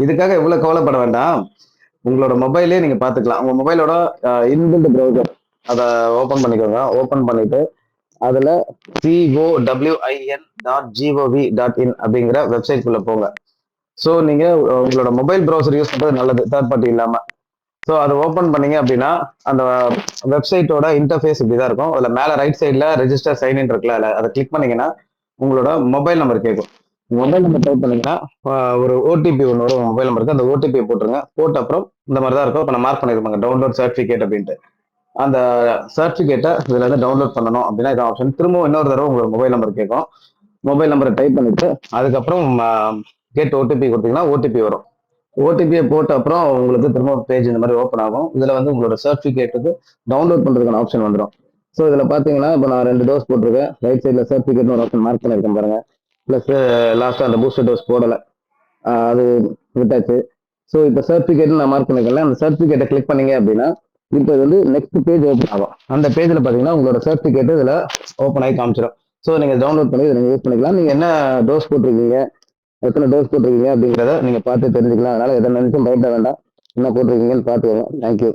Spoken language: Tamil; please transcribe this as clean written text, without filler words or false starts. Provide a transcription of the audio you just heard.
இதுக்காக இவ்வளவு கவலைப்பட வேண்டாம். உங்களோட மொபைலே நீங்க பாத்துக்கலாம். உங்க மொபைலோட இன்பில்ட் ப்ரௌசர் அதை ஓபன் பண்ணிக்கோங்க. ஓபன் பண்ணிட்டு அதுல COWIN.gov.in அப்படிங்கிற வெப்சைட் குள்ள போங்க. ஸோ நீங்க உங்களோட மொபைல் ப்ரௌசர் யூஸ் பண்றது நல்லது, தேர்ட் பார்ட்டி இல்லாம. ஸோ அதை ஓப்பன் பண்ணீங்க அப்படின்னா அந்த வெப்சைட்டோட இன்டர்ஃபேஸ் இப்படிதான் இருக்கும். அதுல மேல ரைட் சைட்ல ரெஜிஸ்டர் சைன் இருக்குல்ல, அதை கிளிக் பண்ணீங்கன்னா உங்களோட மொபைல் நம்பர் கேட்கும். மொபைல் நம்பர் டைப் பண்ணீங்கன்னா ஒரு ஓடிபி ஒன்று வரும் மொபைல் நம்பருக்கு. அந்த ஓடிபி போட்டுருங்க. போட்ட அப்புறம் இந்த மாதிரி தான் இருக்கும். இப்போ நான் மார்க் பண்ணிருப்பாங்க டவுன்லோட் சர்டிஃபிகேட் அப்படின்ட்டு. அந்த சர்டிஃபிகேட்டை இதுல இருந்து டவுன்லோட் பண்ணணும் அப்படின்னா இதான் ஆப்ஷன். திரும்ப இன்னொரு தடவை உங்களோட மொபைல் நம்பர் கேட்கும். மொபைல் நம்பரை டைப் பண்ணிட்டு அதுக்கப்புறம் கேட் ஓடிபி கொடுத்தீங்கன்னா ஓடிபி வரும். ஓடிபியை போட்ட அப்புறம் உங்களுக்கு திரும்ப பேஜ் இந்த மாதிரி ஓப்பன் ஆகும். இதுல வந்து உங்களோட சர்டிஃபிகேட்டுக்கு டவுன்லோட் பண்றதுக்கான ஆப்ஷன் வந்துடும். ஸோ இதுல பாத்தீங்கன்னா இப்போ நான் 2 டோஸ் போட்டிருக்கேன். ரைட் சைட்ல சர்டிஃபிகேட் ஒரு ஆப்ஷன் மார்க் பண்ணிருக்கேன் பாருங்க. பிளஸ் லாஸ்டா அந்த பூஸ்டர் டோஸ் போடல, அது விட்டாச்சு. ஸோ இப்போ சர்டிஃபிகேட் நான் மார்க் பண்ணிருக்கேன். அந்த சர்டிஃபிகேட்டை கிளிக் பண்ணீங்க அப்படின்னா இப்போ இது வந்து நெக்ஸ்ட் பேஜ் ஓப்பன் ஆகும். அந்த பேஜ்ல பாத்தீங்கன்னா உங்களோட சர்டிஃபிகேட் இதுல ஓப்பன் ஆகி காமிச்சிடும். ஸோ நீங்க டவுன்லோட் பண்ணி இதை நீங்க யூஸ் பண்ணிக்கலாம். நீங்க என்ன டோஸ் போட்டிருக்கீங்க, எத்தனை டோஸ் போட்டிருக்கீங்க அப்படிங்கிறத நீங்க பார்த்து தெரிஞ்சுக்கலாம். அதனால எதை நினைச்சும் பயப்பட வேண்டாம். என்ன போட்டிருக்கீங்கன்னு பார்த்துக்கோங்க. தேங்க்யூ.